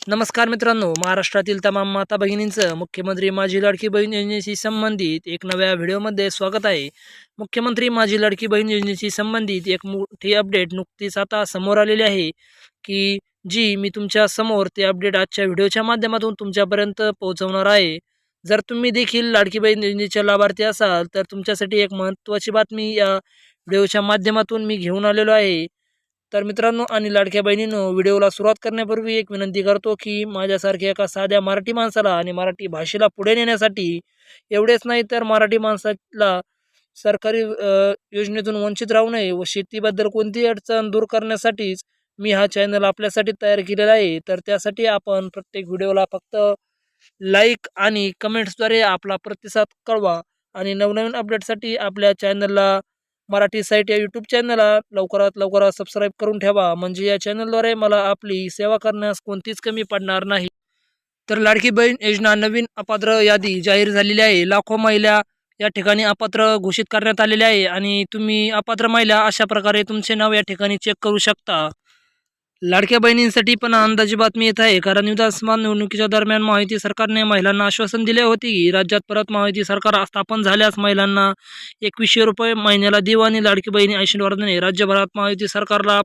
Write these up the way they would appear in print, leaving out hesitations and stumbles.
नमस्कार मित्रांनो, महाराष्ट्रातील तमाम माता भगिनींचं मुख्यमंत्री माझी लाडकी बहीण योजनेशी संबंधित एक नव्या व्हिडिओमध्ये स्वागत आहे. मुख्यमंत्री माझी लाडकी बहीण योजनेशी संबंधित एक मोठी अपडेट नुकतीच आता समोर आलेली आहे, की जी मी तुमच्या समोर ते अपडेट आजच्या व्हिडिओच्या माध्यमातून तुमच्यापर्यंत पोहोचवणार आहे. जर तुम्ही देखील लाडकी बहीण योजनेच्या लाभार्थी असाल, तर तुमच्यासाठी एक महत्त्वाची बातमी या व्हिडिओच्या माध्यमातून मी घेऊन आलेलो आहे. तर मित्रांनो आणि लाडक्या बहिणींनो, व्हिडिओला सुरुवात करण्यापूर्वी एक विनंती करतो, की माझ्यासारख्या एका साध्या मराठी माणसाला आणि मराठी भाषेला पुढे नेण्यासाठी, एवढेच नाही तर मराठी माणसाला सरकारी योजनेतून वंचित राहू नये व शेतीबद्दल कोणतीही अडचण दूर करण्यासाठीच मी हा चॅनल आपल्यासाठी तयार केलेला आहे. तर त्यासाठी आपण प्रत्येक व्हिडिओला फक्त लाईक आणि कमेंट्सद्वारे आपला प्रतिसाद कळवा आणि नवनवीन अपडेटसाठी आपल्या चॅनलला मराठी साईट या यूट्यूब चॅनलला लवकरात सबस्क्राईब करून ठेवा. म्हणजे या चॅनलद्वारे मला आपली सेवा करण्यास कोणतीच कमी पडणार नाही. तर लाडकी बहीण योजना नवीन अपात्र यादी जाहीर झालेली आहे. लाखो महिला या ठिकाणी अपात्र घोषित करण्यात आलेले आहे आणि तुम्ही अपात्र महिला अशा प्रकारे तुमचे नाव या ठिकाणी चेक करू शकता. लाडक्या बहिणींसाठी पण अंदाजी बातमी येत आहे, कारण विधानसभा निवडणुकीच्या दरम्यान महायुती सरकारने महिलांना आश्वासन दिले होते की राज्यात परत महायुती सरकार स्थापन झाल्यास महिलांना 2100 रुपये महिन्याला देऊ आणि लाडकी बहिणी आशीर्वादाने राज्यभरात महायुती सरकारला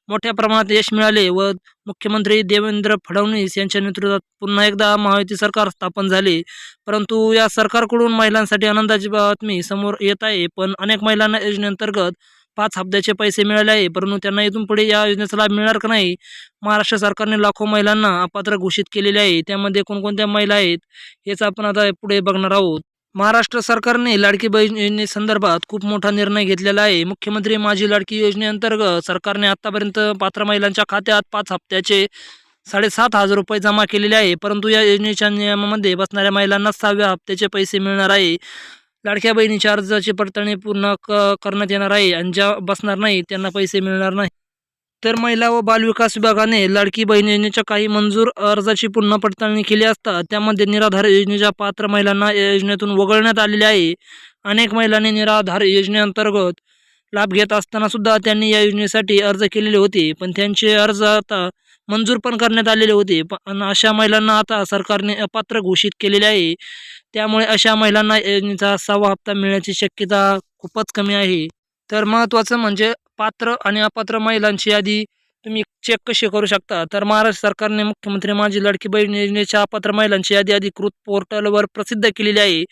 मोठ्या प्रमाणात यश मिळाले व मुख्यमंत्री देवेंद्र फडणवीस यांच्या नेतृत्वात पुन्हा एकदा महायुती सरकार स्थापन झाले. परंतु या सरकारकडून महिलांसाठी आनंदाची बातमी समोर येत आहे, पण अनेक महिलांना योजनेअंतर्गत 5 हप्त्याचे पैसे मिळाले आहे, परंतु त्यांना इथून पुढे या योजनेचा लाभ मिळणार का नाही? महाराष्ट्र सरकारने लाखो महिलांना अपात्र घोषित केलेले आहे. त्यामध्ये कोणकोणत्या महिला आहेत हेच आपण आता पुढे बघणार आहोत. महाराष्ट्र सरकारने लाडकी बहीण योजनेसंदर्भात खूप मोठा निर्णय घेतलेला आहे. मुख्यमंत्री माझी लाडकी योजनेअंतर्गत सरकारने आतापर्यंत पात्र महिलांच्या खात्यात 5 हप्त्याचे 7,500 रुपये जमा केलेले आहे. परंतु या योजनेच्या नियमामध्ये बसणाऱ्या महिलांना 6व्या हप्त्याचे पैसे मिळणार आहे. लाडक्या बहिणीच्या अर्जाची पडताळणी पूर्ण करण्यात येणार आहे आणि ज्या बसणार नाही त्यांना पैसे मिळणार नाही. तर महिला व बालविकास विभागाने लाडकी बहीण योजनेच्या काही मंजूर अर्जाची पुन्हा पडताळणी केली असता त्यामध्ये निराधार योजनेच्या पात्र महिलांना या योजनेतून वगळण्यात आलेले आहे. अनेक महिलांनी निराधार योजनेअंतर्गत लाभ घेत असताना सुद्धा त्यांनी या योजनेसाठी अर्ज केलेले होते, पण त्यांचे अर्ज आता मंजूर पण करण्यात आलेले होते. पण अशा महिलांना आता सरकारने अपात्र घोषित केलेले आहे. त्यामुळे अशा महिलांना योजनेचा 6वा हप्ता मिळण्याची शक्यता खूपच कमी आहे. तर महत्त्वाचं म्हणजे पात्र आणि अपात्र महिलांची यादी तुम्ही चेक कशी करू शकता? तर महाराष्ट्र सरकारने मुख्यमंत्री माझी लाडकी बहीण योजनेच्या अपात्र महिलांची यादी अधिकृत पोर्टलवर प्रसिद्ध केलेली आहे.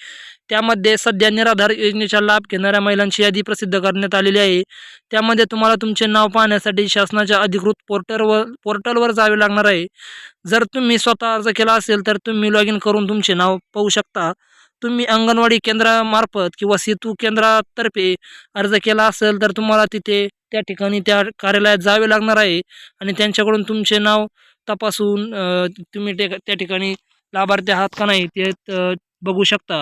त्यामध्ये सध्या निराधार योजनेचा लाभ घेणाऱ्या महिलांची यादी प्रसिद्ध करण्यात आलेली आहे. त्यामध्ये तुम्हाला तुमचे नाव पाहण्यासाठी शासनाच्या अधिकृत पोर्टलवर जावे लागणार आहे. जर तुम्ही स्वतः अर्ज केला असेल तर तुम्ही लॉग इन करून तुमचे नाव पाहू शकता. तुम्ही अंगणवाडी केंद्रामार्फत किंवा सेतू केंद्रातर्फे अर्ज केला असेल तर तुम्हाला तिथे त्या ठिकाणी त्या कार्यालयात जावे लागणार आहे आणि त्यांच्याकडून तुमचे नाव तपासून तुम्ही त्या ठिकाणी लाभार्थी आहात का नाही ते बघू शकता.